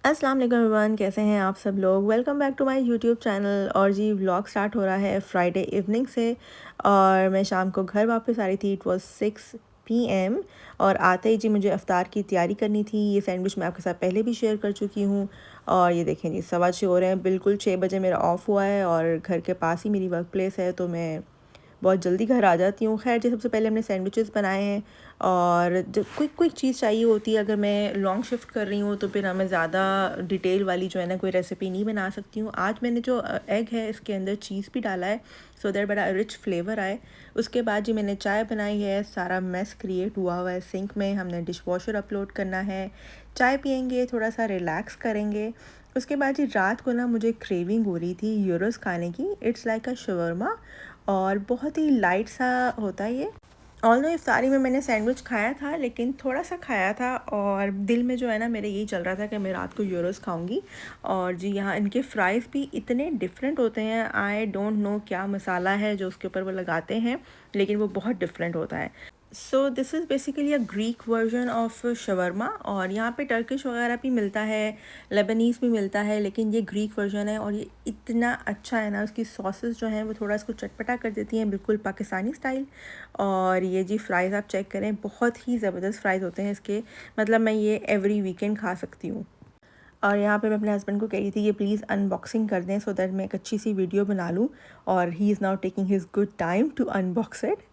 अस्सलाम वालेकुम एवरीवन, कैसे हैं आप सब लोग। Welcome back to my YouTube channel. और जी व्लॉग स्टार्ट हो रहा है फ्राइडे इवनिंग से और मैं शाम को घर वापस आ रही थी। इट वाज 6 PM और आते ही जी मुझे इफ्तार की तैयारी करनी थी। ये सैंडविच मैं आपके साथ पहले भी शेयर कर चुकी हूँ। और ये देखें जी 6:15 हो रहे हैं, बिल्कुल 6 बजे मेरा ऑफ़ हुआ है और घर के पास ही मेरी वर्क प्लेस है, तो मैं बहुत जल्दी घर आ जाती हूँ। ख़ैर जी सबसे पहले हमने सैंडविचेस बनाए हैं और जब क्विक क्विक चीज़ चाहिए होती है, अगर मैं लॉन्ग शिफ्ट कर रही हूँ तो फिर हमें ज़्यादा डिटेल वाली जो है ना कोई रेसिपी नहीं बना सकती हूँ। आज मैंने जो एग है इसके अंदर चीज़ भी डाला है सो दैट बड़ा रिच फ्लेवर आए। उसके बाद जी मैंने चाय बनाई है। सारा मेस क्रिएट हुआ हुआ है सिंक में, हमने डिश वॉशर अपलोड करना है। चाय पियेंगे, थोड़ा सा रिलैक्स करेंगे। उसके बाद जी रात को ना मुझे क्रेविंग हो रही थी यूरोस खाने की। इट्स लाइक अ शवरमा और बहुत ही लाइट सा होता है ये। ऑल्दो इफ्तारी में मैंने सैंडविच खाया था लेकिन थोड़ा सा खाया था और दिल में जो है ना मेरे यही चल रहा था कि मैं रात को यूरोस खाऊंगी। और जी यहाँ इनके फ्राइज़ भी इतने डिफरेंट होते हैं, आई डोंट नो क्या मसाला है जो उसके ऊपर वो लगाते हैं, लेकिन वो बहुत डिफरेंट होता है। So this is basically a Greek version of shawarma और यहाँ पे टर्किश वगैरह भी मिलता है, लेबनीज़ भी मिलता है, लेकिन ये ग्रीक वर्जन है और ये इतना अच्छा है ना। उसकी सॉसेस जो हैं वो थोड़ा इसको चटपटा कर देती हैं, बिल्कुल पाकिस्तानी स्टाइल। और ये जी फ्राइज़ आप चेक करें, बहुत ही ज़बरदस्त फ्राइज़ होते हैं इसके। मतलब मैं ये एवरी वीकेंड खा सकती हूँ। और यहाँ पे मैं अपने हस्बैंड को कह रही थी कि प्लीज़ अनबॉक्सिंग कर दें सो दैट मैं एक अच्छी सी वीडियो बना लूँ। और he is now taking his good time to unbox it.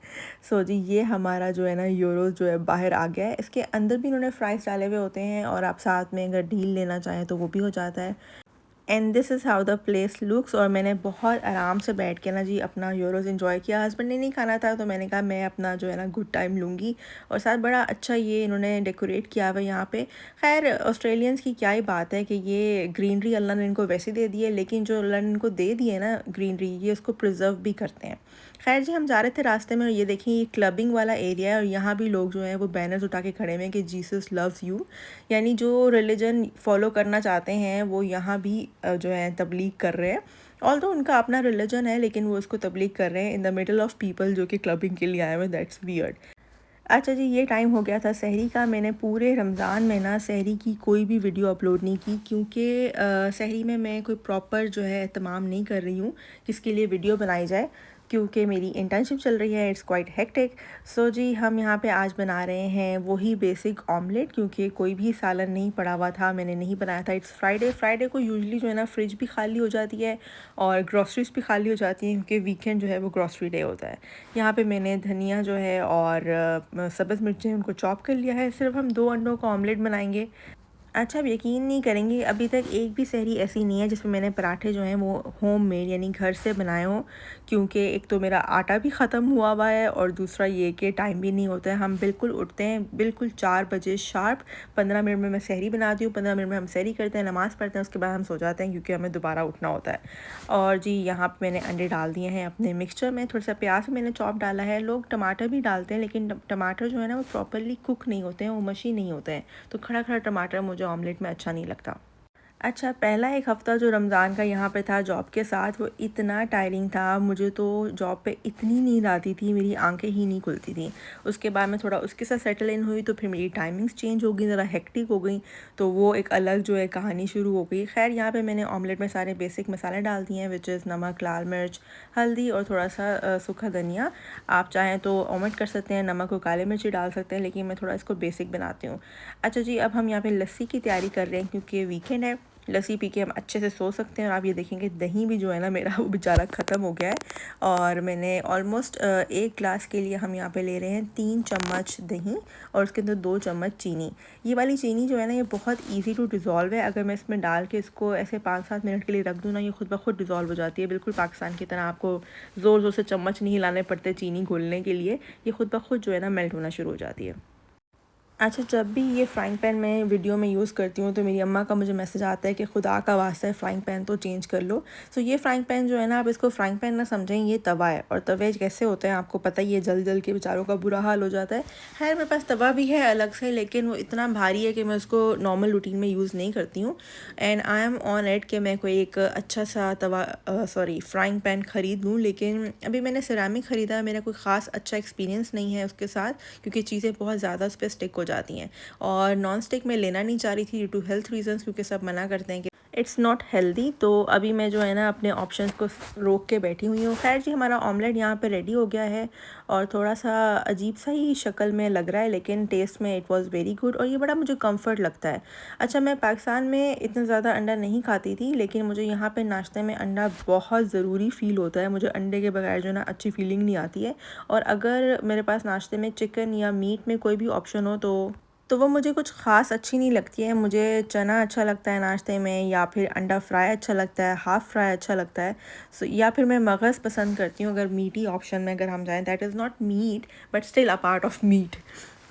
So जी ये हमारा जो है ना यूरोस जो है बाहर आ गया है। इसके अंदर भी इन्होंने फ्राइज़ डाले हुए होते हैं और आप साथ में अगर डील लेना चाहें तो वो भी हो जाता है। And this is how the place looks. और मैंने बहुत आराम से बैठ के ना जी अपना यूरोस इन्जॉय किया। हस्बैंड ने नहीं खाना था तो मैंने कहा मैं अपना जो है ना गुड टाइम लूँगी। और साथ बड़ा अच्छा ये इन्होंने डेकोरेट किया हुआ है यहाँ पे। खैर ऑस्ट्रेलियंस की क्या ही बात है कि ये ग्रीनरी अल्लाह ने इनको वैसे दे दी है, लेकिन जो अल्लाह ने इनको दे दी है ना ग्रीनरी, ये उसको प्रिजर्व भी करते हैं। खैर जी हम जा रहे थे रास्ते में और ये देखें ये क्लबिंग वाला एरिया है और यहाँ भी लोग जो हैं वो बैनर्स उठा के खड़े हुए हैं कि जीसस लव्स यू। यानी जो रिलीजन फॉलो करना चाहते हैं वो यहाँ भी जो है तबलीग कर रहे हैं। ऑल्दो उनका अपना रिलीजन है लेकिन वो उसको तबलीग कर रहे हैं in the middle of people जो कि क्लबिंग के लिए आए हुए। That's weird. अच्छा जी ये टाइम हो गया था सहरी का। मैंने पूरे रमज़ान में ना सहरी की कोई भी वीडियो अपलोड नहीं की क्योंकि सहरी में मैं कोई प्रॉपर जो है एहतमाम नहीं कर रही हूँ जिसके लिए वीडियो बनाई जाए, क्योंकि मेरी इंटर्नशिप चल रही है। It's quite hectic. सो जी हम यहाँ पे आज बना रहे हैं वही बेसिक ऑमलेट, क्योंकि कोई भी सालन नहीं पड़ा हुआ था, मैंने नहीं बनाया था। It's Friday. फ्राइडे को यूजुअली जो है ना फ्रिज भी खाली हो जाती है और ग्रॉसरीज भी खाली हो जाती हैं क्योंकि वीकेंड जो है वो ग्रॉसरी डे होता है। यहाँ पे मैंने धनिया जो है और सब्ज़ मिर्चें उनको चॉप कर लिया है। सिर्फ हम 2 अंडों का ऑमलेट बनाएंगे। अच्छा आप यकीन नहीं करेंगे, अभी तक एक भी सहरी ऐसी नहीं है जिसमें मैंने पराठे जो हैं वो होम मेड यानी घर से बनाए हों, क्योंकि एक तो मेरा आटा भी ख़त्म हुआ हुआ है और दूसरा ये कि टाइम भी नहीं होता है। हम बिल्कुल उठते हैं बिल्कुल 4 बजे शार्प। 15 मिनट में मैं सहरी बनाती हूँ, 15 मिनट में हम सहरी करते हैं, नमाज़ पढ़ते हैं, उसके बाद हम सो जाते हैं क्योंकि हमें दोबारा उठना होता है। और जी यहाँ पे मैंने अंडे डाल दिए हैं अपने मिक्सचर में। थोड़ा सा प्याज मैंने चॉप डाला है। लोग टमाटर भी डालते हैं लेकिन टमाटर जो है ना वो प्रॉपरली कुक नहीं होते हैं, वो मशी नहीं होते हैं, तो खड़ा खड़ा टमाटर मुझे ऑमलेट में अच्छा नहीं लगता। अच्छा पहला एक हफ़्ता जो रमज़ान का यहाँ पे था जॉब के साथ, वो इतना टायरिंग था। मुझे तो जॉब पे इतनी नींद आती थी, मेरी आंखें ही नहीं खुलती थी। उसके बाद मैं थोड़ा उसके साथ सेटल इन हुई तो फिर मेरी टाइमिंग्स चेंज हो गई, ज़रा हेक्टिक हो गई, तो वो एक अलग जो है कहानी शुरू हो गई। खैर यहाँ पे मैंने ऑमलेट में सारे बेसिक मसाले डाल दिए हैं, विच इज़ नमक, लाल मिर्च, हल्दी और थोड़ा सा सूखा धनिया। आप चाहें तो ओमिट कर सकते हैं, नमक और काले मिर्ची डाल सकते हैं, लेकिन मैं थोड़ा इसको बेसिक बनाती हूँ। अच्छा जी अब हम यहाँ पे लस्सी की तैयारी कर रहे हैं क्योंकि वीकेंड है। लस्सी पी के हम अच्छे से सो सकते हैं। और आप ये देखेंगे दही भी जो है ना मेरा वो बेचारा ख़त्म हो गया है। और मैंने ऑलमोस्ट 1 ग्लास के लिए हम यहाँ पे ले रहे हैं 3 चम्मच दही और उसके अंदर 2 चम्मच चीनी। ये वाली चीनी जो है ना ये बहुत ईजी टू डिज़ोल्व है। अगर मैं इसमें डाल के इसको ऐसे 5-7 मिनट के लिए रख दूँ ना, ये खुद ब खुद डिज़ोल्व हो जाती है। बिल्कुल पाकिस्तान की तरह आपको ज़ोर ज़ोर से चम्मच नहीं हिलाने पड़ते चीनी घोलने के लिए, ये खुद ब खुद जो है ना मेल्ट होना शुरू हो जाती है। अच्छा जब भी ये फ्राइंग पैन मैं वीडियो में यूज़ करती हूँ तो मेरी अम्मा का मुझे मैसेज आता है कि खुदा का वास्ता है फ्राइंग पैन तो चेंज कर लो। सो ये फ्राइंग पैन जो है ना, आप इसको फ्राइंग पैन ना समझें, ये तवा है। और तवे कैसे होते हैं आपको पता ही है, जल जल के बेचारों का बुरा हाल हो जाता है। खैर मेरे पास तवा भी है अलग से, लेकिन वो इतना भारी है कि मैं उसको नॉर्मल रूटीन में यूज़ नहीं करती हूँ। And I am on it कि मैं कोई एक अच्छा सा तवा सॉरी फ्राइंग पैन ख़रीद लूँ, लेकिन अभी मैंने सिरामिक ख़रीदा है। मेरा कोई ख़ास अच्छा एक्सपीरियंस नहीं है उसके साथ क्योंकि चीज़ें बहुत ज़्यादा उस पर स्टिक हो हो जाती हैं। और नॉन स्टिक मैं लेना नहीं चाह रही थी ड्यू टू हेल्थ रीजंस, क्योंकि सब मना करते हैं कि इट्स नॉट हेल्दी। तो अभी मैं जो है ना अपने ऑप्शंस को रोक के बैठी हुई हूँ। खैर जी, हमारा ऑमलेट यहाँ पे रेडी हो गया है और थोड़ा सा अजीब सा ही शक्ल में लग रहा है, लेकिन टेस्ट में इट वाज वेरी गुड और ये बड़ा मुझे कंफर्ट लगता है। अच्छा, मैं पाकिस्तान में इतना ज़्यादा अंडा नहीं खाती थी, लेकिन मुझे यहाँ पे नाश्ते में अंडा बहुत ज़रूरी फ़ील होता है। मुझे अंडे के बगैर जो है ना अच्छी फीलिंग नहीं आती है। और अगर मेरे पास नाश्ते में चिकन या मीट में कोई भी ऑप्शन हो तो वो मुझे कुछ ख़ास अच्छी नहीं लगती है। मुझे चना अच्छा लगता है नाश्ते में, या फिर अंडा फ्राई अच्छा लगता है, हाफ़ फ्राई अच्छा लगता है। या फिर मैं मगज़ पसंद करती हूँ अगर मीटी ऑप्शन में अगर हम जाएं। That is not meat but still a part of meat.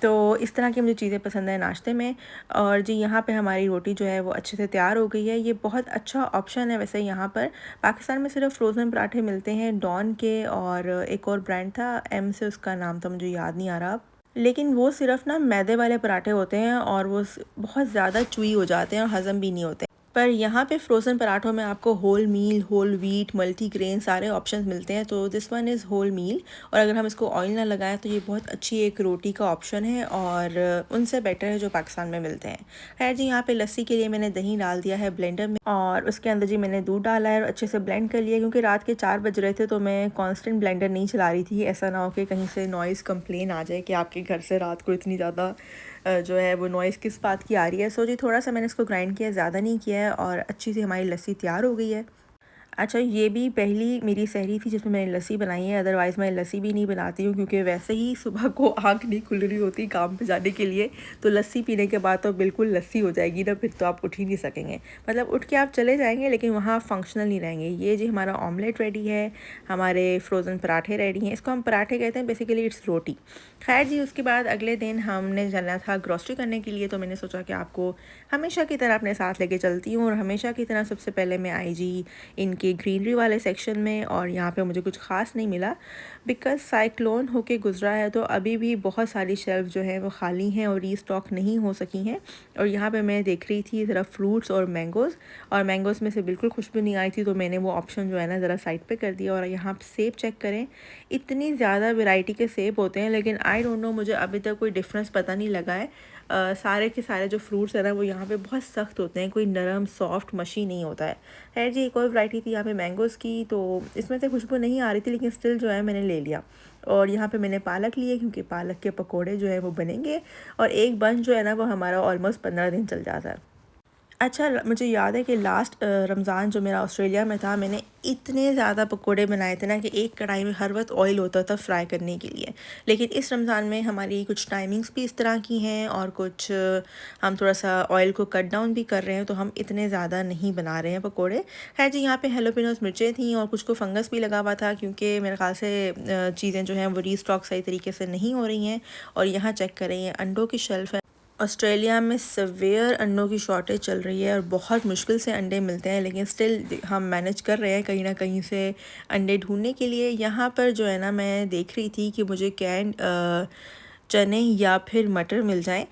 तो इस तरह की मुझे चीज़ें पसंद है नाश्ते में। और जी, यहाँ पे हमारी रोटी जो है वो अच्छे से तैयार हो गई है। ये बहुत अच्छा ऑप्शन है वैसे। यहाँ पर पाकिस्तान में सिर्फ फ्रोज़न पराठे मिलते हैं डॉन के, और एक और ब्रांड था एम से, उसका नाम था मुझे याद नहीं आ रहा, लेकिन वो सिर्फ ना मैदे वाले पराठे होते हैं और वो बहुत ज़्यादा चुई हो जाते हैं और हज़म भी नहीं होते। पर यहाँ पे फ्रोज़न पराठों में आपको whole meal, whole wheat, multigrain सारे ऑप्शंस मिलते हैं। तो this one is whole meal, और अगर हम इसको ऑयल ना लगाएं तो ये बहुत अच्छी एक रोटी का ऑप्शन है और उनसे बेटर है जो पाकिस्तान में मिलते हैं। खैर जी, यहाँ पे लस्सी के लिए मैंने दही डाल दिया है ब्लेंडर में, और उसके अंदर जी मैंने दूध डाला है और अच्छे से ब्लेंड कर लिया। क्योंकि रात के 4 बज रहे थे तो मैं कॉन्स्टेंट ब्लेंडर नहीं चला रही थी, ऐसा ना हो कि कहीं से नॉइज़ कंप्लेन आ जाए कि आपके घर से रात को इतनी ज़्यादा जो है वो नॉइज़ किस बात की आ रही है। सो जी, थोड़ा सा मैंने इसको ग्राइंड किया, ज़्यादा नहीं किया है, और अच्छी सी हमारी लस्सी तैयार हो गई है। अच्छा, ये भी पहली मेरी सहरी थी जिसमें मैंने लस्सी बनाई है। अदरवाइज़ मैं लस्सी भी नहीं बनाती हूँ, क्योंकि वैसे ही सुबह को आँख नहीं खुल रही होती काम पे जाने के लिए, तो लस्सी पीने के बाद तो बिल्कुल लस्सी हो जाएगी ना, फिर तो आप उठ ही नहीं सकेंगे। मतलब उठ के आप चले जाएंगे लेकिन वहाँ फंक्शनल नहीं रहेंगे। ये जी हमारा ऑमलेट रेडी है, हमारे फ्रोज़न पराठे रेडी हैं। इसको हम पराठे कहते हैं, बेसिकली इट्स रोटी। खैर जी, उसके बाद अगले दिन हमने जाना था ग्रॉसरी करने के लिए, तो मैंने सोचा कि आपको हमेशा की तरह अपने साथ लेके चलती हूँ। और हमेशा की तरह सबसे पहले मैं आई जी इनके ग्रीनरी वाले सेक्शन में, और यहाँ पे मुझे कुछ ख़ास नहीं मिला बिकॉज़ साइक्लोन होके गुज़रा है, तो अभी भी बहुत सारी शेल्फ जो है वो खाली हैं और रीस्टॉक नहीं हो सकी हैं। और यहाँ पे मैं देख रही थी ज़रा फ्रूट्स और मैंगोज़, और मैंगोज़ में से बिल्कुल खुशबू नहीं आई थी, तो मैंने वो ऑप्शन जो है ना ज़रा साइड पे कर दिया। और यहाँ सेब चेक करें, इतनी ज़्यादा वैरायटी के सेब होते हैं, लेकिन आई डोंट नो, मुझे अभी तक कोई डिफरेंस पता नहीं लगा है। सारे के सारे जो फ्रूट्स हैं ना वो यहाँ पे बहुत सख्त होते हैं, कोई नरम सॉफ्ट मशी नहीं होता है। खैर जी, एक और वैरायटी थी यहाँ पे मैंगोज़ की, तो इसमें से खुशबू नहीं आ रही थी, लेकिन स्टिल जो है मैंने ले लिया। और यहाँ पे मैंने पालक लिए, क्योंकि पालक के पकोड़े जो है वो बनेंगे, और एक बंच जो है ना वो हमारा ऑलमोस्ट 15 दिन चल जाता है। अच्छा, मुझे याद है कि लास्ट रमज़ान जो मेरा ऑस्ट्रेलिया में था, मैंने इतने ज़्यादा पकोड़े बनाए थे ना कि एक कढ़ाई में हर वक्त ऑयल होता था फ्राई करने के लिए। लेकिन इस रमज़ान में हमारी कुछ टाइमिंग्स भी इस तरह की हैं, और कुछ हम थोड़ा सा ऑयल को कट डाउन भी कर रहे हैं, तो हम इतने ज़्यादा नहीं बना रहे हैं पकोड़े। खैर जी, यहाँ पे हेलोपिनोस मिर्चें थी और कुछ को फंगस भी लगा हुआ था, क्योंकि मेरे ख्याल से चीज़ें जो हैं वो रीस्टॉक सही तरीके से नहीं हो रही हैं। और यहाँ चेक करें, ये अंडों की शेल्फ़ है। ऑस्ट्रेलिया में सवेयर अंडों की शॉर्टेज चल रही है और बहुत मुश्किल से अंडे मिलते हैं, लेकिन स्टिल हम मैनेज कर रहे हैं कहीं ना कहीं से अंडे ढूंढने के लिए। यहाँ पर जो है ना, मैं देख रही थी कि मुझे कैंड चने या फिर मटर मिल जाएं।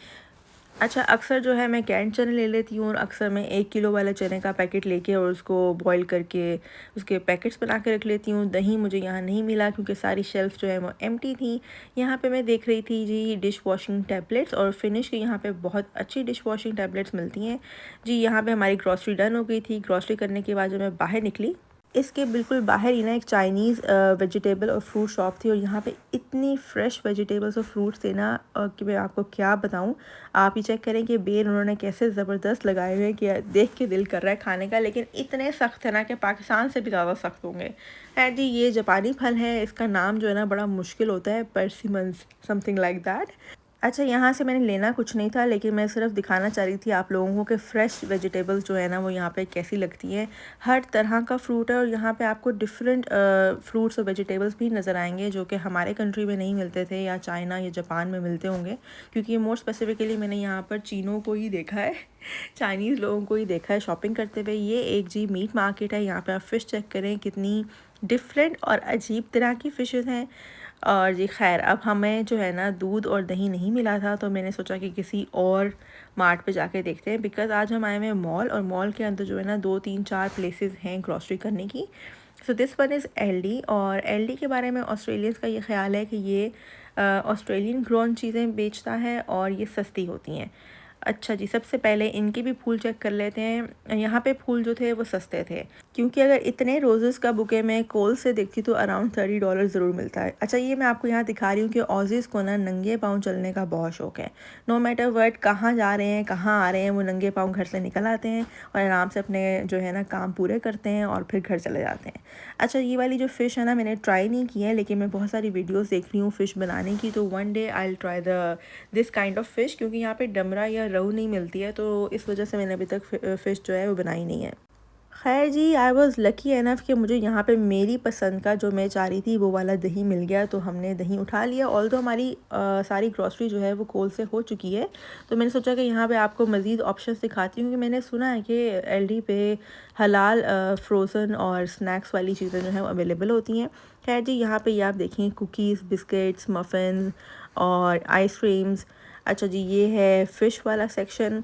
अच्छा, अक्सर जो है मैं कैंड चने ले लेती हूँ, और अक्सर मैं 1 किलो वाले चने का पैकेट लेके और उसको बॉईल करके उसके पैकेट्स बना के रख लेती हूँ। दही मुझे यहाँ नहीं मिला, क्योंकि सारी शेल्फ जो है वो एम्प्टी थी। यहाँ पे मैं देख रही थी जी डिश वॉशिंग टैबलेट्स, और फिनिश की यहाँ पे बहुत अच्छी डिश वॉशिंग टैबलेट्स मिलती हैं। जी, यहाँ पे हमारी ग्रॉसरी डन हो गई थी। ग्रॉसरी करने के बाद जब मैं बाहर निकली, इसके बिल्कुल बाहर ही ना एक चाइनीज़ वेजिटेबल और फ्रूट शॉप थी, और यहाँ पे इतनी फ़्रेश वेजिटेबल्स और फ्रूट्स थे ना कि मैं आपको क्या बताऊँ। आप ही चेक करें कि बेर उन्होंने कैसे ज़बरदस्त लगाए हुए हैं कि देख के दिल कर रहा है खाने का, लेकिन इतने सख्त है ना कि पाकिस्तान से भी ज़्यादा सख्त होंगे। खैर जी, ये जापानी फल है, इसका नाम जो है ना बड़ा मुश्किल होता है, परसिमन्स समथिंग लाइक दैट। अच्छा, यहाँ से मैंने लेना कुछ नहीं था, लेकिन मैं सिर्फ दिखाना चाह रही थी आप लोगों को कि फ़्रेश वेजिटेबल्स जो है ना वो यहाँ पे कैसी लगती हैं। हर तरह का फ्रूट है, और यहाँ पे आपको डिफरेंट फ्रूट्स और वेजिटेबल्स भी नज़र आएंगे जो कि हमारे कंट्री में नहीं मिलते थे, या चाइना या जापान में मिलते होंगे। क्योंकि मोर स्पेसिफिकली मैंने यहाँ पर चीनों को ही देखा है, चाइनीज़ लोगों को ही देखा है शॉपिंग करते हुए। ये एक जी मीट मार्केट है, यहाँ पर आप फ़िश चेक करें, कितनी डिफरेंट और अजीब तरह की फ़िशेज़ हैं। और जी खैर, अब हमें जो है ना दूध और दही नहीं मिला था, तो मैंने सोचा कि किसी और मार्ट पे जाके देखते हैं, बिकॉज़ आज हम आए हुए हैं मॉल, और मॉल के अंदर जो है ना 2 3 4 प्लेसेस हैं ग्रॉसरी करने की। So this one is Aldi, और एलडी के बारे में ऑस्ट्रेलियंस का ये ख्याल है कि ये ऑस्ट्रेलियन ग्रोन चीज़ें बेचता है और ये सस्ती होती हैं। अच्छा जी, सबसे पहले इनके भी फूल चेक कर लेते हैं। यहाँ पे फूल जो थे वो सस्ते थे, क्योंकि अगर इतने रोज़ेस का बुके मैं कोल से देखती तो अराउंड $30 ज़रूर मिलता है। अच्छा, ये मैं आपको यहाँ दिखा रही हूँ कि ऑजीज़ को ना नंगे पाँव चलने का बहुत शौक है। नो मैटर वर्ड कहाँ जा रहे हैं, कहाँ आ रहे हैं, वो नंगे पाँव घर से निकल आते हैं और आराम से अपने जो है ना काम पूरे करते हैं और फिर घर चले जाते हैं। अच्छा, ये वाली जो फ़िश है ना, मैंने ट्राई नहीं की है, लेकिन मैं बहुत सारी वीडियोस देख रही हूँ फ़िश बनाने की, तो one day I will try this kind of fish, क्योंकि यहाँ पे डमरा या रोहू नहीं मिलती है, तो इस वजह से मैंने अभी तक फ़िश जो है वो बनाई नहीं है। खैर जी, आई वॉज़ लकी एनफ कि मुझे यहाँ पे मेरी पसंद का जो मैं चाह रही थी वो वाला दही मिल गया, तो हमने दही उठा लिया। ऑल्दो हमारी सारी ग्रॉसरी जो है वो कोल से हो चुकी है, तो मैंने सोचा कि यहाँ पे आपको मज़ीद ऑप्शंस दिखाती हूँ, क्योंकि मैंने सुना है कि एलडी पे हलाल फ्रोज़न और स्नैक्स वाली चीज़ें जो हैं वो अवेलेबल होती हैं। खैर जी, यहाँ पे ये आप देखें कुकीज़, बिस्किट्स, मफ़िन्स और आइसक्रीम्स। अच्छा जी, ये है फ़िश वाला सेक्शन।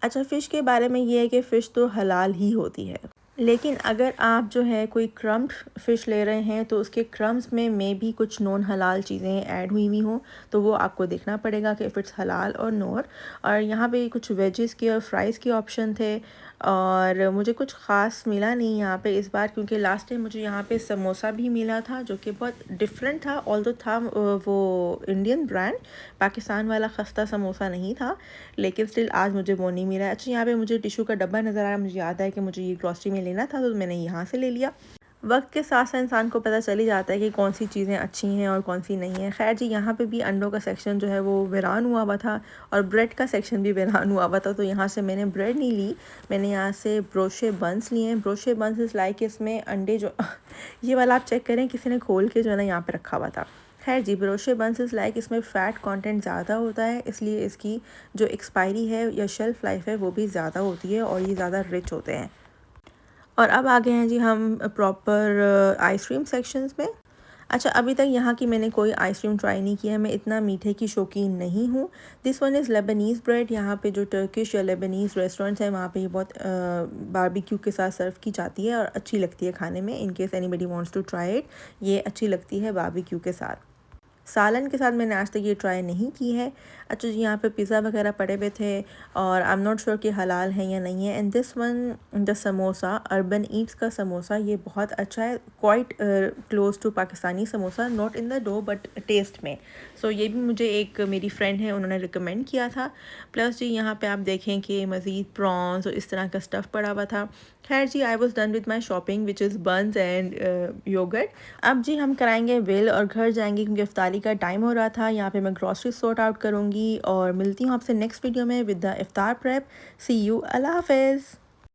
अच्छा, फ़िश के बारे में ये है कि फ़िश तो हलाल ही होती है, लेकिन अगर आप जो है कोई क्रम्ड फ़िश ले रहे हैं तो उसके क्रम्स में मे भी कुछ नॉन हलाल चीज़ें ऐड हुई हुई हों, तो वो आपको देखना पड़ेगा कि इफ़ इट्स हलाल और नॉर। और यहाँ पे कुछ वेजेस के और फ्राइज़ के ऑप्शन थे, और मुझे कुछ ख़ास मिला नहीं यहाँ पे इस बार, क्योंकि लास्ट टाइम मुझे यहाँ पे समोसा भी मिला था जो कि बहुत डिफरेंट था। ऑल्दो था वो इंडियन ब्रांड, पाकिस्तान वाला खस्ता समोसा नहीं था, लेकिन स्टिल आज मुझे वो नहीं मिला। अच्छा, यहाँ पे मुझे टिशू का डब्बा नज़र आया, मुझे याद है कि मुझे ये ग्रॉसरी में लेना था, तो मैंने यहाँ से ले लिया। वक्त के साथ साथ इंसान को पता चल ही जाता है कि कौन सी चीज़ें अच्छी हैं और कौन सी नहीं है। खैर जी, यहाँ पे भी अंडों का सेक्शन जो है वो वीरान हुआ हुआ था, और ब्रेड का सेक्शन भी वीरान हुआ हुआ था, तो यहाँ से मैंने ब्रेड नहीं ली, मैंने यहाँ से ब्रोशे बंस लिए हैं। ब्रोशे बंस इज़ लाइक इसमें अंडे जो ये वाला आप चेक करें, किसी ने खोल के जो है ना यहाँ पर रखा हुआ था। खैर जी, ब्रोशे बंस इज़ लाइक इसमें फ़ैट कंटेंट ज़्यादा होता है, इसलिए इसकी जो एक्सपायरी है या शेल्फ़ लाइफ है वो भी ज़्यादा होती है, और ये ज़्यादा रिच होते हैं। और अब आ गए हैं जी हम प्रॉपर आइसक्रीम सेक्शंस में। अच्छा, अभी तक यहाँ की मैंने कोई आइसक्रीम ट्राई नहीं किया है, मैं इतना मीठे की शौकीन नहीं हूँ। This one is Leibniz bread. यहाँ पे जो टर्किश या लेबनीज़ रेस्टोरेंट्स हैं वहाँ पे ये बहुत बारबेक्यू के साथ सर्व की जाती है और अच्छी लगती है खाने में। In case anybody wants to try it, ये अच्छी लगती है बारबेक्यू के साथ। सालन के साथ मैंने आज तक ये ट्राई नहीं की है। अच्छा जी, यहाँ पे पिज़्ज़ा वगैरह पड़े हुए थे, और आई एम नॉट श्योर कि हलाल है या नहीं है। And this one the samosa, Urban Eats का समोसा, ये बहुत अच्छा है, quite close to Pakistani samosa, not in the dough but taste में। सो ये भी मुझे एक मेरी फ्रेंड है उन्होंने रिकमेंड किया था। प्लस जी, यहाँ पे आप देखें कि मज़ीद प्रॉन्स और इस तरह का स्टफ़ पड़ा हुआ था। खैर जी, I was done with my shopping which is buns and yogurt. अब जी हम कराएंगे बिल और घर जाएंगे, क्योंकि इफ्तारी का टाइम हो रहा था। यहाँ पे मैं ग्रॉसरी सॉर्ट आउट करूँगी, और मिलती हूँ आपसे नेक्स्ट वीडियो में with the iftar prep. See you, अल्लाह हाफ़िज़।